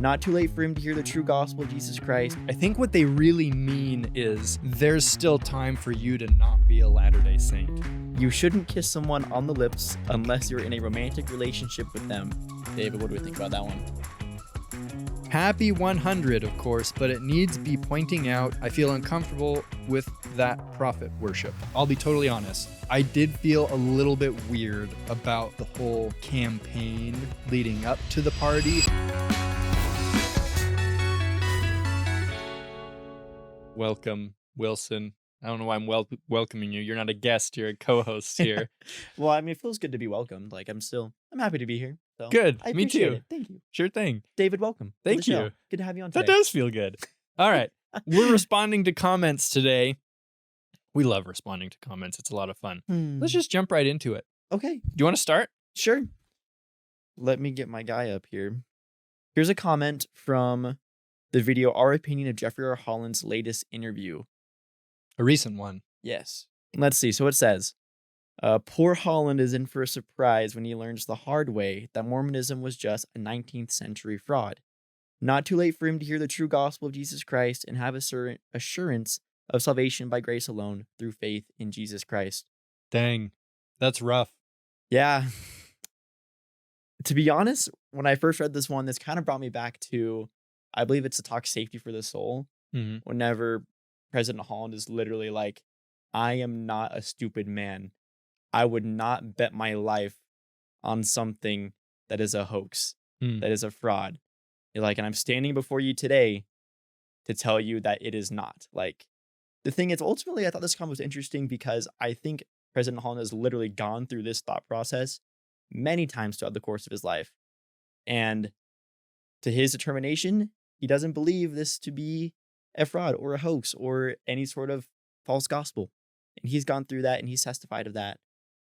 Not too late for him to hear the true gospel of Jesus Christ. I think what they really mean is there's still time for you to not be a Latter-day Saint. You shouldn't kiss someone on the lips unless you're in a romantic relationship with them. David, what do we think about that one? Happy 100, of course, but it needs be pointing out I feel uncomfortable with that prophet worship. I'll be totally honest. I did feel a little bit weird about the whole campaign leading up to the party. Welcome, Wilson. I don't know why I'm welcoming you. You're not a guest. You're a co-host here. Well, I mean, it feels good to be welcomed. Like, I'm happy to be here. So Good. I Me appreciate too. it. Thank you. Sure thing. David, welcome. to Thank the show. you. Good to have you on today. That does feel good. All right. We're responding to comments today. We love responding to comments. It's a lot of fun. Let's just jump right into it. Okay. Do you want to start? Sure. Let me get my guy up here. Here's a comment from the video, Our Opinion of Jeffrey R. Holland's latest interview. A recent one. Yes. Let's see. So it says, poor Holland is in for a surprise when he learns the hard way that Mormonism was just a 19th century fraud. Not too late for him to hear the true gospel of Jesus Christ and have assurance of salvation by grace alone through faith in Jesus Christ. Dang. That's rough. Yeah. To be honest, when I first read this one, this kind of brought me back to, I believe it's the talk Safety for the Soul. Mm-hmm. Whenever President Holland is literally like, I am not a stupid man. I would not bet my life on something that is a hoax, that is a fraud. Like, and I'm standing before you today to tell you that it is not. Like, the thing is, ultimately, I thought this comment was interesting because I think President Holland has literally gone through this thought process many times throughout the course of his life. And to his determination, he doesn't believe this to be a fraud or a hoax or any sort of false gospel. And he's gone through that and he's testified of that.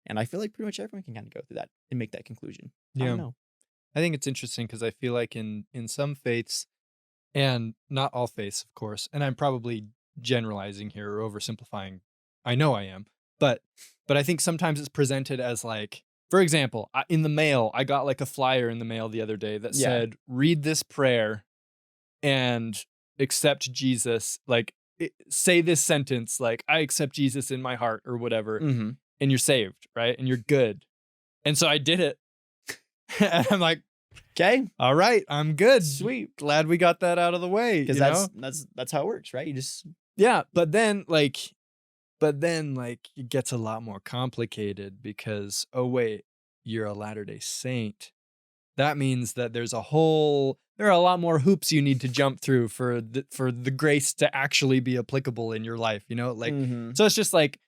And I feel like pretty much everyone can kind of go through that and make that conclusion. Yeah. I don't know. I think it's interesting because I feel like in some faiths, and not all faiths, of course, and I'm probably generalizing here or oversimplifying. I know I am. But I think sometimes it's presented as like, for example, in the mail, I got like a flyer in the mail the other day that said, read this prayer and accept Jesus. Like, say this sentence, like, I accept Jesus in my heart or whatever. Mm-hmm. And you're saved, right? And you're good. And so I did it. And I'm like, okay, all right, I'm good. Sweet. Glad we got that out of the way. Because that's how it works, right? You just but then it gets a lot more complicated because, oh wait, you're a Latter-day Saint. That means that there are a lot more hoops you need to jump through for the grace to actually be applicable in your life, Like, So it's just like,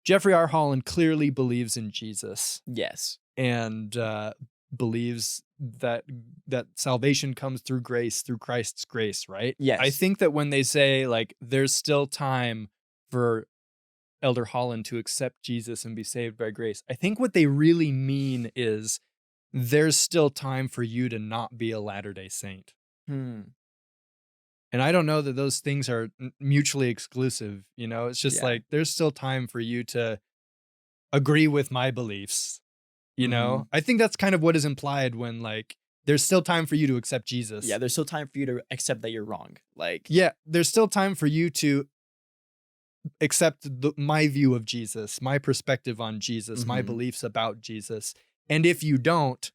Jeffrey R. Holland clearly believes in Jesus. Yes. And believes that salvation comes through grace, through Christ's grace, right? Yes. I think that when they say, like, there's still time for Elder Holland to accept Jesus and be saved by grace, I think what they really mean is there's still time for you to not be a Latter-day Saint. And I don't know that those things are mutually exclusive, It's just like, there's still time for you to agree with my beliefs, I think that's kind of what is implied when, like, there's still time for you to accept Jesus. Yeah, there's still time for you to accept that you're wrong. Like, yeah, there's still time for you to accept my view of Jesus, my perspective on Jesus, my beliefs about Jesus. And if you don't,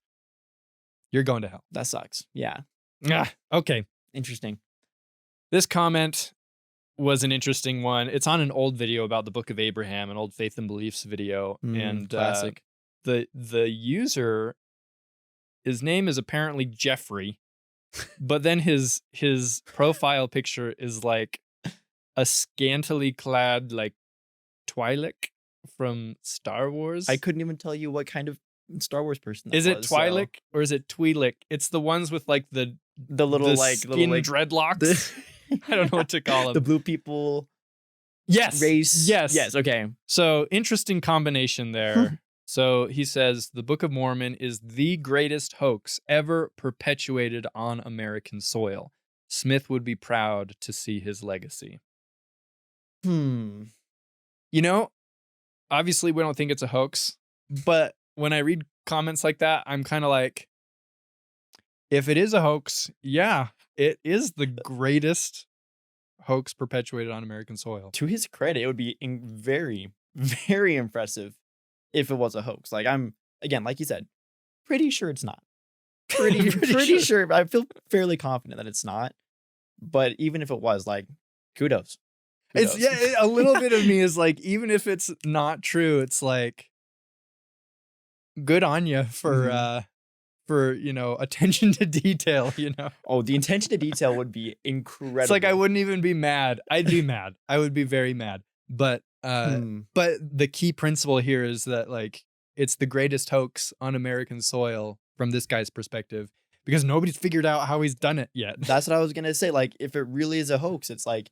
you're going to hell. That sucks. Yeah. Okay. Interesting. This comment was an interesting one. It's on an old video about the Book of Abraham, an old Faith and Beliefs video. And classic. The user, his name is apparently Jeffrey, but then his profile picture is like a scantily clad, like, Twi'lek from Star Wars. I couldn't even tell you what kind of Star Wars person that is it Twi'lek or is it Twi'lek? It's the ones with like the little skin dreadlocks. I don't know what to call them. The blue people. Yes. Race. Yes. Okay. So interesting combination there. So he says the Book of Mormon is the greatest hoax ever perpetuated on American soil. Smith would be proud to see his legacy. Obviously we don't think it's a hoax, but when I read comments like that, I'm kind of like, if it is a hoax, yeah, it is the greatest hoax perpetuated on American soil. To his credit, it would be very, very impressive if it was a hoax. Like, I'm, again, like you said, pretty sure it's not. Pretty sure. I feel fairly confident that it's not. But even if it was, like, kudos. It's a little bit of me is like, even if it's not true, it's like, good on you for attention to detail, Oh, the attention to detail would be incredible. It's like I wouldn't even be mad. I'd be mad. I would be very mad. But the key principle here is that, like, it's the greatest hoax on American soil from this guy's perspective, because nobody's figured out how he's done it yet. That's what I was gonna say. Like, if it really is a hoax, it's like,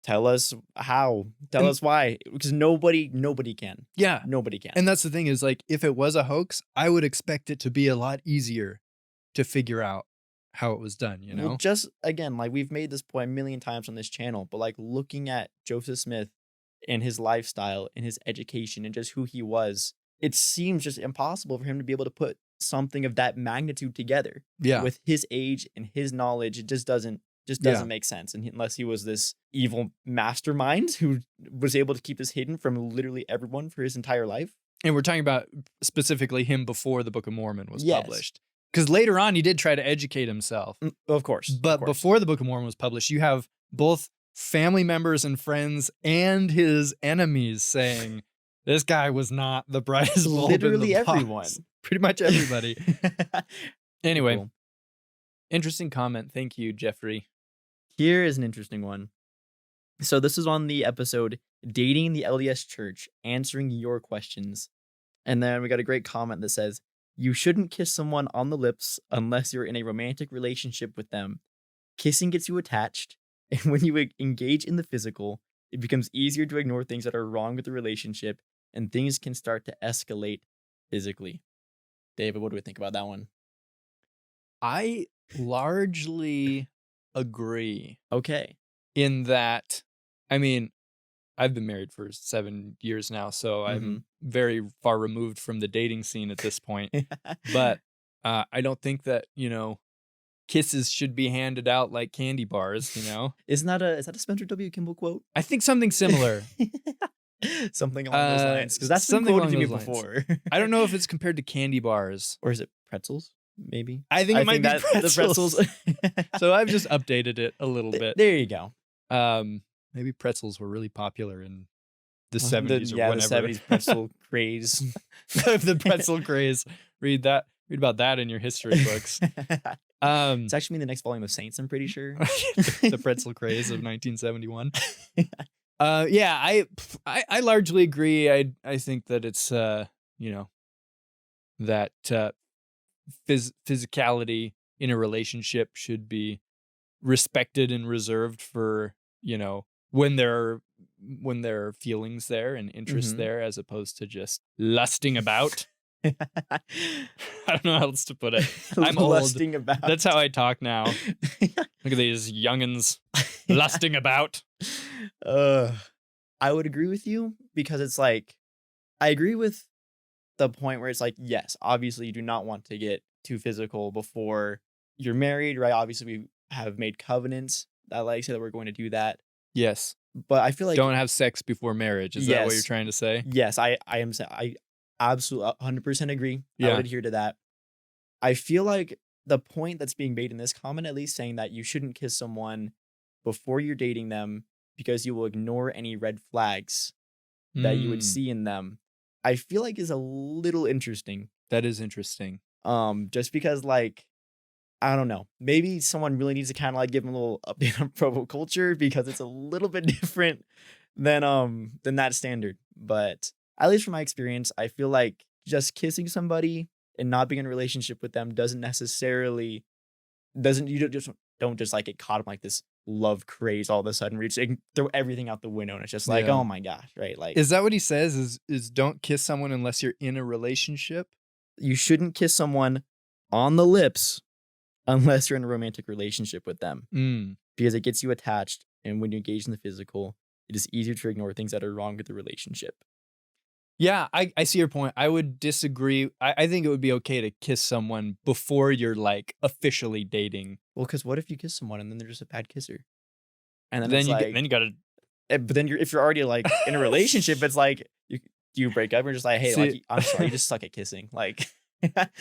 tell us how, tell us why, because nobody can. Yeah, nobody can. And that's the thing is, like, if it was a hoax, I would expect it to be a lot easier to figure out how it was done. Well, just again, like, we've made this point a million times on this channel, but like, looking at Joseph Smith and his lifestyle and his education and just who he was, it seems just impossible for him to be able to put something of that magnitude together. Yeah, with his age and his knowledge, it just doesn't make sense. And unless he was this evil mastermind who was able to keep this hidden from literally everyone for his entire life. And we're talking about specifically him before the Book of Mormon was published. Because later on, he did try to educate himself. Of course. But before the Book of Mormon was published, you have both family members and friends and his enemies saying, this guy was not the brightest bulb literally in the box. Everyone. Pretty much everybody. Anyway, cool. Interesting comment. Thank you, Jeffrey. Here is an interesting one. So this is on the episode Dating the LDS Church, answering your questions. And then we got a great comment that says, you shouldn't kiss someone on the lips unless you're in a romantic relationship with them. Kissing gets you attached, and when you engage in the physical, it becomes easier to ignore things that are wrong with the relationship, and things can start to escalate physically. David, what do we think about that one? I largely agree. Okay. In that, I mean, I've been married for 7 years now, so I'm very far removed from the dating scene at this point. But I don't think that, kisses should be handed out like candy bars, Is that a Spencer W. Kimball quote? I think something similar. Something along those lines. Because that's been quoted to me before. I don't know if it's compared to candy bars. Or is it pretzels? Maybe. I think it might be pretzels. The pretzels. So I've just updated it a little bit. There you go. Maybe pretzels were really popular in the 70s or whatever. The 70s pretzel craze. The pretzel craze. Read about that in your history books. It's actually in the next volume of Saints, I'm pretty sure. The pretzel craze of 1971. Yeah, I largely agree. I think that it's that physicality in a relationship should be respected and reserved for, when there are feelings there and interest there, as opposed to just lusting about. I don't know how else to put it. I'm lusting old. About. That's how I talk now. Look at these youngins lusting about. I would agree with you, because it's like, I agree with the point where it's like, yes, obviously you do not want to get too physical before you're married, right? Obviously we have made covenants that like say that we're going to do that. Yes. But I feel like don't have sex before marriage. Is that what you're trying to say? Yes, I absolutely 100% agree. Yeah. I would adhere to that. I feel like the point that's being made in this comment, at least, saying that you shouldn't kiss someone before you're dating them because you will ignore any red flags that you would see in them, I feel like is a little interesting. That is interesting. Just because, like, I don't know, maybe someone really needs to kind of like give them a little update on provo culture, because it's a little bit different than that standard. But at least from my experience, I feel like just kissing somebody and not being in a relationship with them don't just like get caught up in like this love craze all of a sudden where you just throw everything out the window and it's just like, oh my gosh, right? Like, is that what he says? Is don't kiss someone unless you're in a relationship? You shouldn't kiss someone on the lips unless you're in a romantic relationship with them, because it gets you attached, and when you engage in the physical, it is easier to ignore things that are wrong with the relationship. Yeah, I see your point. I would disagree. I think it would be okay to kiss someone before you're like officially dating. Well, because what if you kiss someone and then they're just a bad kisser? And then Then it's like, you gotta but then if you're already like in a relationship, it's like you break up and you're just like, hey, See- like I'm sorry, you just suck at kissing. Like,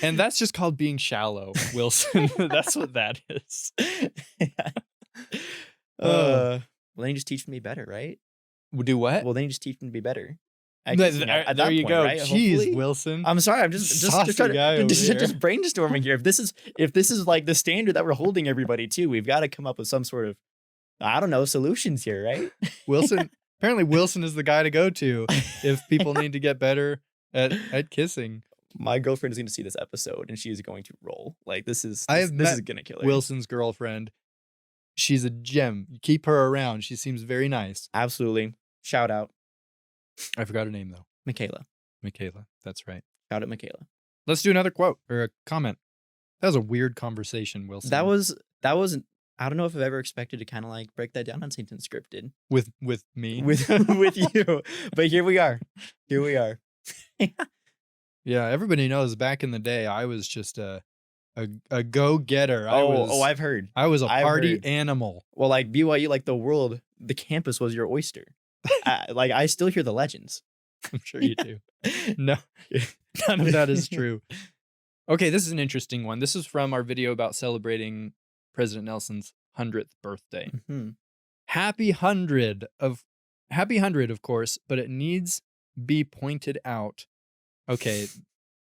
and that's just called being shallow, Wilson. That's what that is. well, then you just teach them to be better, right? Do what? Well, then you just teach them to be better. There At there that you point, go. right? Jeez, Hopefully. Wilson. I'm sorry. I'm just Saucy trying guy to over here. just brainstorming here. If this is like the standard that we're holding everybody to, we've got to come up with some sort of, I don't know, solutions here, right? Wilson. Apparently, Wilson is the guy to go to if people need to get better at kissing. My girlfriend is going to see this episode and she is going to roll. Like this is I this have is going to kill her. Wilson's girlfriend. She's a gem. You keep her around. She seems very nice. Absolutely. Shout out I forgot her name though. Michaela. Michaela. That's right. Shout out Michaela. Let's do another quote or a comment. That was a weird conversation, Wilson. That was I don't know if I've ever expected to kind of like break that down on Saint Unscripted with me. with you, but here we are. Here we are. Yeah, everybody knows back in the day I was just a go-getter. I've heard. I was a I've party heard. animal. Well, like BYU, like the campus was your oyster. Like I still hear the legends. I'm sure you do. No, none of that is true. Okay, this is an interesting one. This is from our video about celebrating President Nelson's 100th birthday. Mm-hmm. Happy 100, of course, but it needs be pointed out. Okay,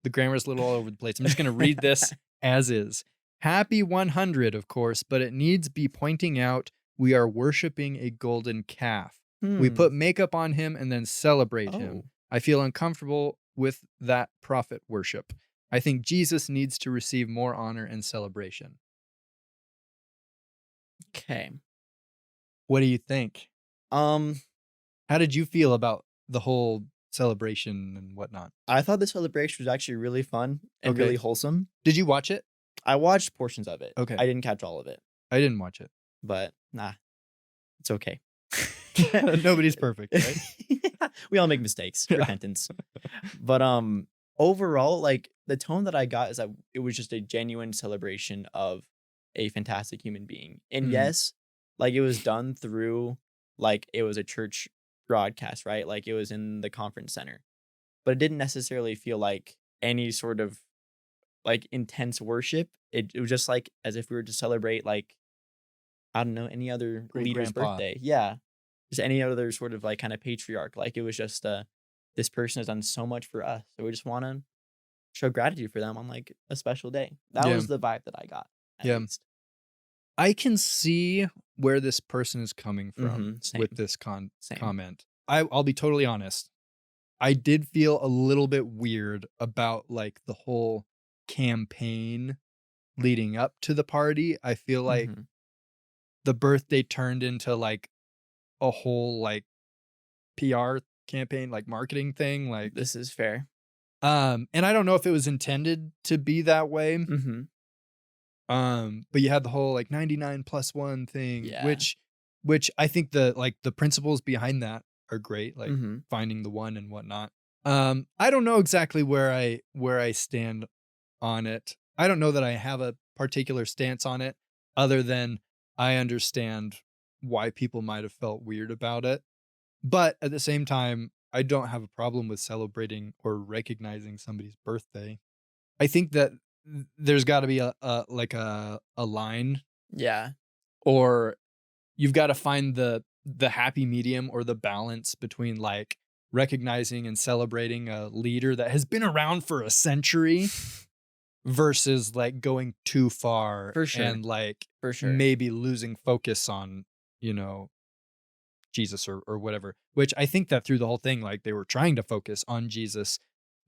the grammar's a little all over the place. I'm just going to read this as is. Happy 100, of course, but it needs be pointing out we are worshiping a golden calf. We put makeup on him and then celebrate him. I feel uncomfortable with that prophet worship. I think Jesus needs to receive more honor and celebration. Okay. What do you think? How did you feel about the whole celebration and whatnot? I thought the celebration was actually really fun and really wholesome. Did you watch it? I watched portions of it. Okay. I didn't catch all of it. I didn't watch it. But nah, it's okay. Nobody's perfect, right? We all make mistakes. Repentance. But overall, like the tone that I got is that it was just a genuine celebration of a fantastic human being. And yes, like it was done through like it was a church broadcast, right? Like it was in the conference center. But it didn't necessarily feel like any sort of like intense worship. It was just like as if we were to celebrate like I don't know, any other leader's birthday. Yeah. Just any other sort of like kind of patriarch. Like it was just this person has done so much for us. So we just want to show gratitude for them on like a special day. That was the vibe that I got. At least. I can see where this person is coming from with this comment. I'll be totally honest. I did feel a little bit weird about like the whole campaign leading up to the party. I feel like the birthday turned into like a whole like PR campaign, like marketing thing. Like this is fair. And I don't know if it was intended to be that way. But you had the whole like 99+1 thing, which I think the principles behind that are great, like finding the one and whatnot. I don't know exactly where I stand on it. I don't know that I have a particular stance on it, other than I understand why people might have felt weird about it. But at the same time, I don't have a problem with celebrating or recognizing somebody's birthday. I think that there's got to be a line. Yeah. Or you've got to find the happy medium or the balance between like recognizing and celebrating a leader that has been around for a century versus like going too far and like maybe losing focus on, Jesus or whatever, which I think that through the whole thing, like they were trying to focus on Jesus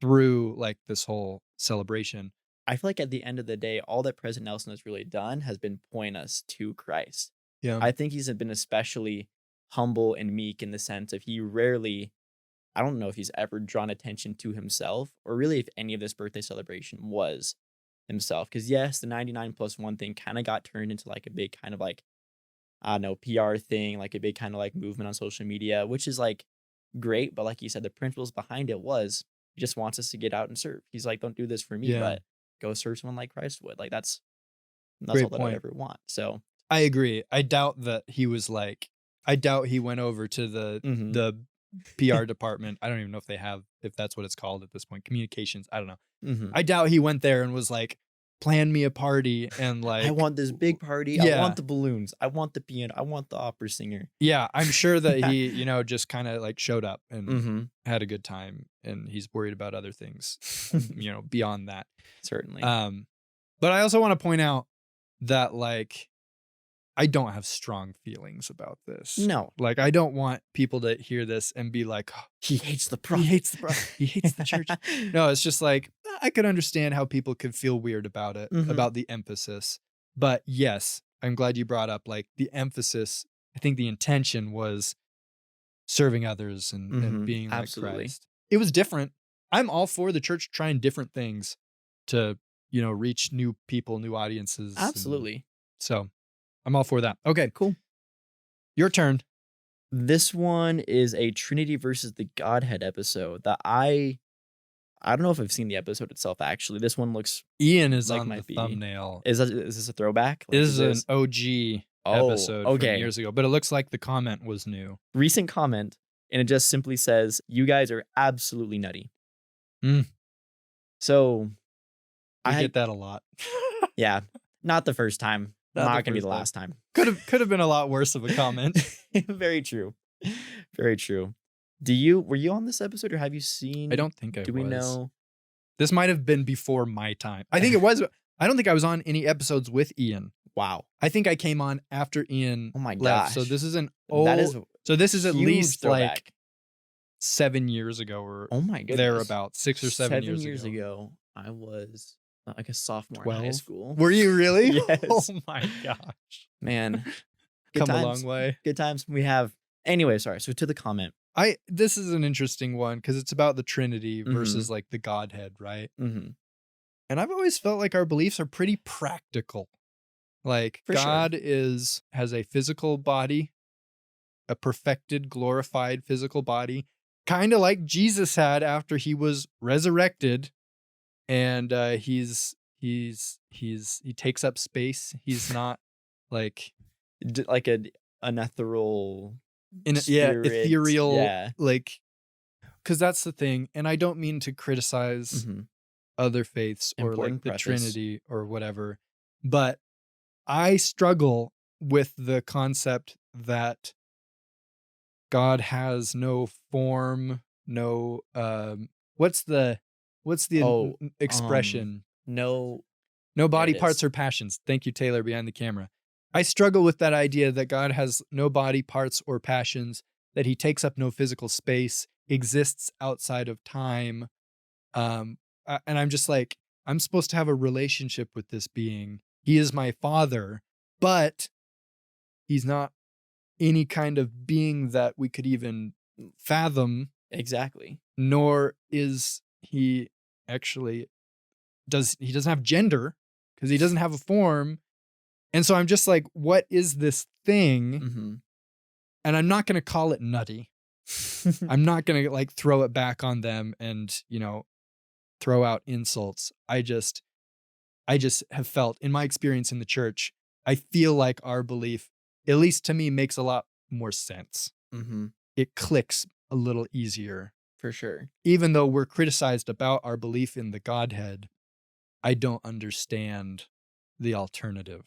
through like this whole celebration. I feel like at the end of the day, all that President Nelson has really done has been point us to Christ. Yeah. I think he's been especially humble and meek in the sense of he rarely, I don't know if he's ever drawn attention to himself or really if any of this birthday celebration was himself. Because yes, the 99+1 thing kind of got turned into like a big kind of like, I don't know, PR thing, like a big kind of like movement on social media, which is like great. But like you said, the principles behind it was he just wants us to get out and serve. He's like, don't do this for me, Yeah. but go serve someone like Christ would. Like that's Great all that point. I ever want. So I agree. I doubt he went over to mhm. the PR department. I don't even know if that's what it's called at this point. Communications. I don't know. Mhm. I doubt he went there and was like, plan me a party and like, I want this big party. I want the balloons. I want the piano. I want the opera singer. Yeah, I'm sure that he, just kind of like showed up and Mhm. had a good time, and he's worried about other things, beyond that. Certainly. But I also want to point out that like I don't have strong feelings about this. No. Like I don't want people to hear this and be like, oh, he hates the he prophet. hates the prophet. He hates the church. No, it's just like I could understand how people could feel weird about it, Mhm. about the emphasis. But yes, I'm glad you brought up like the emphasis. I think the intention was serving others and Mhm. being like Absolutely. Christ. It was different. I'm all for the church trying different things to, reach new people, new audiences. Absolutely. So I'm all for that. Okay, Cool. your turn. This one is a Trinity versus the Godhead episode that I don't know if I've seen the episode itself actually. This one looks Ian is like on the might be. thumbnail. Is this a throwback? Like, This is an OG episode from okay. years ago, but it looks like the comment was new. Recent comment, and it just simply says, "You guys are absolutely nutty." Mm. So I get that a lot. Yeah, not the first time. Not Not the gonna be first the time. last time. Could have been a lot worse of a comment. Very true. Very true. Were you on this episode or have you seen? I don't think I was. Do we know? This might have been before my time. I think it was. I don't think I was on any episodes with Ian. Wow. I think I came on after Ian Oh my left. gosh. So this is an old. That is so this is at huge least throwback. like 7 years ago or Oh my goodness. thereabout, 6 or 7 years years ago. I was like a sophomore in high 12? school. Were you really? Yes. Oh my gosh. Man. Good Come a times. long way. Good times we have. Anyway, sorry. So to the comment. This is an interesting one because it's about the Trinity Mhm. versus like the Godhead, right? Mm-hmm. And I've always felt like our beliefs are pretty practical. Like For sure. God has a physical body, a perfected, glorified physical body, kind of like Jesus had after he was resurrected, and he takes up space. He's not like Like an ethereal. ethereal, Yeah. like, because that's the thing. And I don't mean to criticize Mm-hmm. other faiths or Important like the preface. Trinity or whatever, but I struggle with the concept that God has no form, no what's the expression? No. No body it parts is. or passions. Thank you, Taylor, behind the camera. I struggle with that idea that God has no body parts or passions, that he takes up no physical space, exists outside of time. And I'm just like, I'm supposed to have a relationship with this being. He is my father, but he's not any kind of being that we could even fathom. Exactly. Nor is he actually he doesn't have gender because he doesn't have a form. And so I'm just like, what is this thing? Mm-hmm. And I'm not going to call it nutty. I'm not going to like throw it back on them and, throw out insults. I just have felt, in my experience in the church, I feel like our belief, at least to me, makes a lot more sense. Mm-hmm. It clicks a little easier. For sure. Even though we're criticized about our belief in the Godhead, I don't understand the alternative.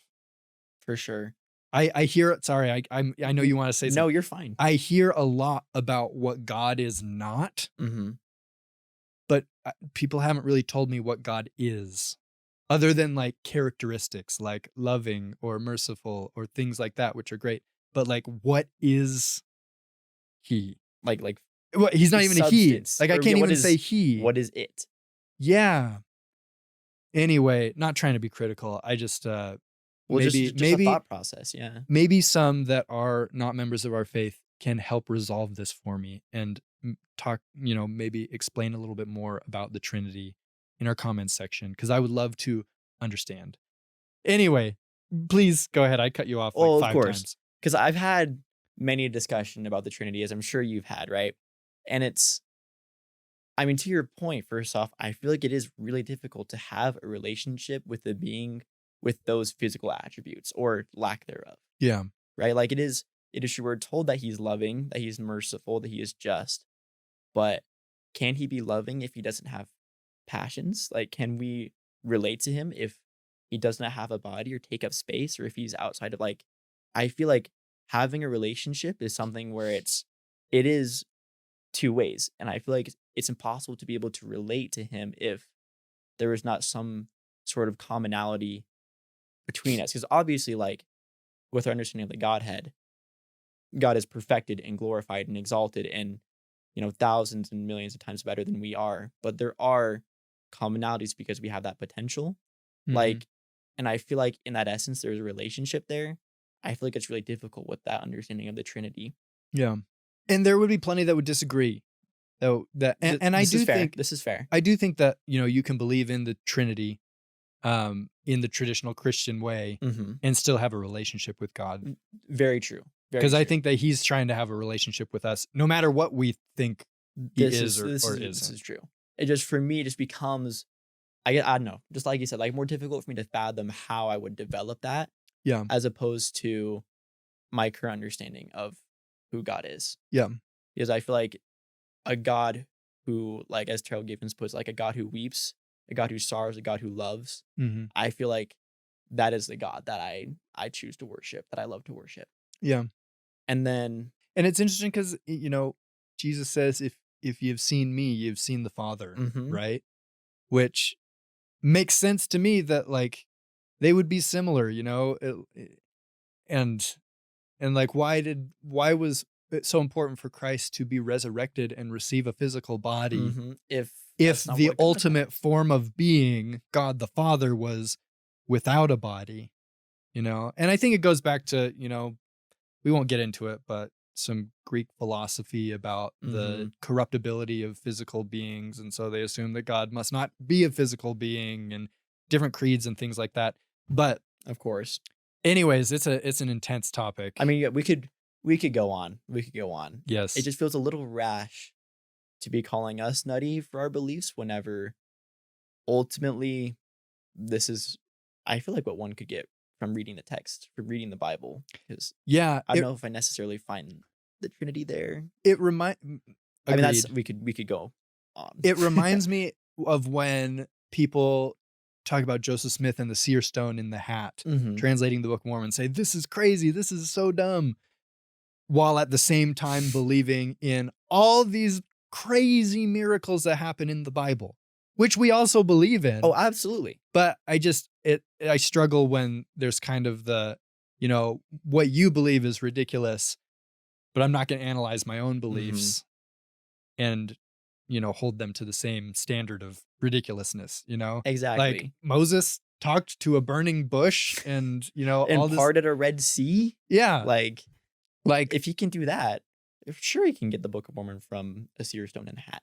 For sure. I hear it. Sorry, I know you want to say something. No, you're fine. I hear a lot about what God is not, Mm-hmm. but people haven't really told me what God is, other than like characteristics like loving or merciful or things like that, which are great. But like, what is he? Like Well, he's not even a he. substance. Like I Or, can't yeah, even say he. What is it? Yeah. Anyway, not trying to be critical. I just Well, maybe just a thought process. Yeah. maybe some that are not members of our faith can help resolve this for me and talk, maybe explain a little bit more about the Trinity in our comments section, because I would love to understand. Anyway, please go ahead. I cut you off like 5 times. Because I've had many a discussion about the Trinity, as I'm sure you've had, right? And I mean, to your point, first off, I feel like it is really difficult to have a relationship with a being with those physical attributes or lack thereof, Yeah. right? Like it is true. We're told that he's loving, that he's merciful, that he is just, but can he be loving if he doesn't have passions? Like, can we relate to him if he does not have a body or take up space, or if he's outside of like, I feel like having a relationship is something where it is two ways. And I feel like it's impossible to be able to relate to him if there is not some sort of commonality between us. Because obviously, like with our understanding of the Godhead, God is perfected and glorified and exalted and, thousands and millions of times better than we are. But there are commonalities because we have that potential. Mhm. Like, and I feel like in that essence, there's a relationship there. I feel like it's really difficult with that understanding of the Trinity. Yeah. And there would be plenty that would disagree. Though and I This is do fair. think This is fair. that, you can believe in the Trinity in the traditional Christian way Mm-hmm. and still have a relationship with God. Very true. Very Because I true. think that he's trying to have a relationship with us no matter what we think he is or This isn't. is true. It just for me just becomes I don't know, just like you said, like more difficult for me to fathom how I would develop that Yeah. as opposed to my current understanding of who God is. Yeah. Because I feel like a God who, like as Terrell Gibbons puts, like a God who weeps, a God who sorrows, a God who loves. Mm-hmm. I feel like that is the God that I choose to worship, that I love to worship. Yeah. And then And it's interesting because, Jesus says, if you've seen me, you've seen the Father, mhm, right? Which makes sense to me that like they would be similar, and like why was it so important for Christ to be resurrected and receive a physical body if if that's not the what God had. ultimate form of being, God the Father, was without a body, And I think it goes back to, we won't get into it, but some Greek philosophy about the Mhm, corruptibility of physical beings. And so they assume that God must not be a physical being and different creeds and things like that. But of course. anyways, it's an intense topic. I mean, yeah, we could go on. We could go on. It Yes. just feels a little rash to be calling us nutty for our beliefs whenever ultimately this is I feel like what one could get from reading the text, from reading the Bible, because Yeah. I don't know if I necessarily find the Trinity there. It I mean, that's agreed. we could go on. It reminds me of when people talk about Joseph Smith and the seer stone in the hat, Mhm. translating the Book of Mormon, say, this is crazy. This is so dumb. While at the same time believing in all these crazy miracles that happen in the Bible, which we also believe in. Oh, absolutely. But I struggle when there's kind of the, what you believe is ridiculous, but I'm not going to analyze my own Mhm. beliefs and, hold them to the same standard of ridiculousness, Like Exactly. Moses talked to a burning bush and, And all this. parted a Red Sea? Yeah. Like, Like if he can do that, sure he can get the Book of Mormon from a seer stone and a hat,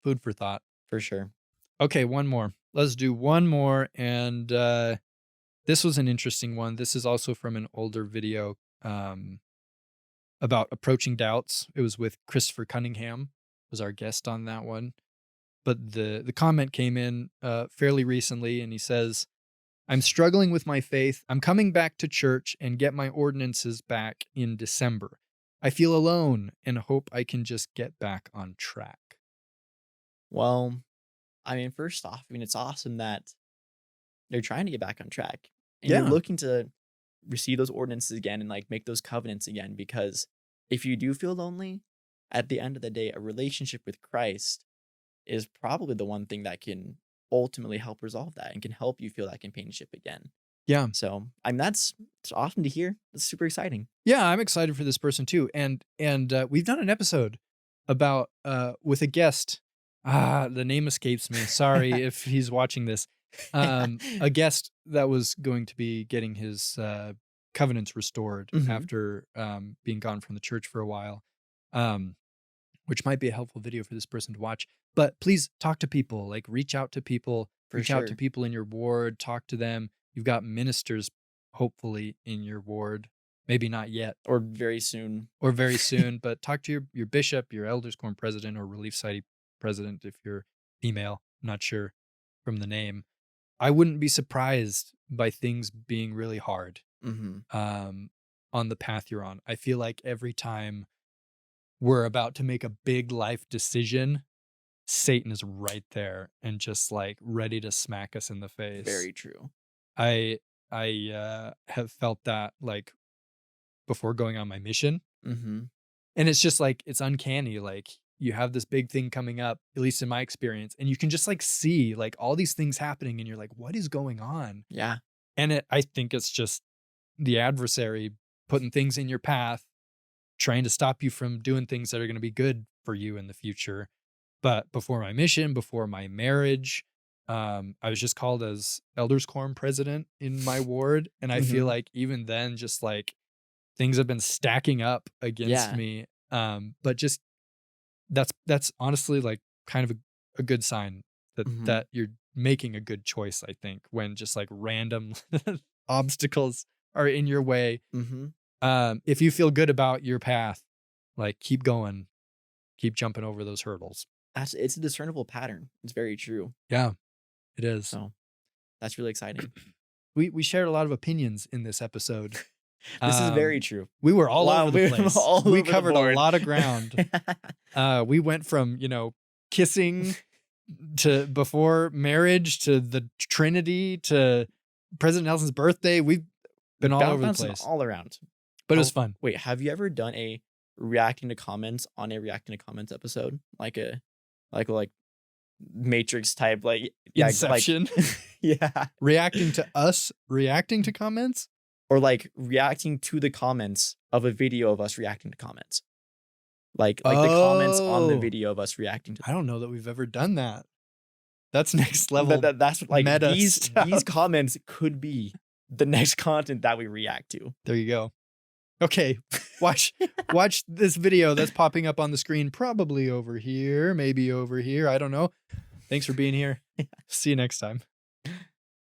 food for thought. for sure. Okay, one more. Let's do one more. And this was an interesting one. This is also from an older video about approaching doubts. It was with Christopher Cunningham, was our guest on that one. But the comment came in fairly recently, and he says, I'm struggling with my faith. I'm coming back to church and get my ordinances back in December. I feel alone and hope I can just get back on track. Well, I mean, first off, I mean, it's awesome that they're trying to get back on track and you're Yeah. looking to receive those ordinances again and like make those covenants again. Because if you do feel lonely, at the end of the day, a relationship with Christ is probably the one thing that can ultimately help resolve that and can help you feel that companionship again. Yeah. So, I mean, it's awesome to hear. It's super exciting. Yeah, I'm excited for this person too. And we've done an episode about with a guest. The name escapes me. Sorry if he's watching this. A guest that was going to be getting his covenants restored Mhm. after being gone from the church for a while. Which might be a helpful video for this person to watch. But please talk to people, like reach out to people, For reach out to sure. people in your ward, talk to them. You've got ministers, hopefully, in your ward. Maybe not yet. Or very soon. Or very soon, but talk to your bishop, your elders quorum president, or relief society president if you're female. I'm not sure from the name. I wouldn't be surprised by things being really hard on the path you're on. I feel like every time we're about to make a big life decision, Satan is right there and just like ready to smack us in the face. Very true. I have felt that like before going on my mission. Mm-hmm. And it's just like, it's uncanny. Like you have this big thing coming up, at least in my experience, and you can just like see like all these things happening and you're like, what is going on? Yeah. And I think it's just the adversary putting things in your path, trying to stop you from doing things that are going to be good for you in the future. But before my mission, before my marriage, I was just called as elders quorum president in my ward. And I feel like even then, just like things have been stacking up against me. But just that's honestly like kind of a good sign that that you're making a good choice, I think, when just like random obstacles are in your way. If you feel good about your path, like keep going, keep jumping over those hurdles. It's a discernible pattern. It's very true. Yeah, it is. So that's really exciting. We shared a lot of opinions in this episode. This is very true. We were all over the place. We covered a lot of ground. We went from, kissing to before marriage to the Trinity to President Nelson's birthday. We've been all over the place. All around. But it was fun. Wait, have you ever done a reacting to comments on a reacting to comments episode? Like Matrix type, like Inception. Yeah. Reacting to us, reacting to comments? Or like reacting to the comments of a video of us reacting to comments. Like the comments on the video of us reacting to. I don't know that we've ever done that. That's next level. That's like meta these comments could be the next content that we react to. There you go. Okay, watch this video that's popping up on the screen, probably over here, maybe over here. I don't know. Thanks for being here. See you next time.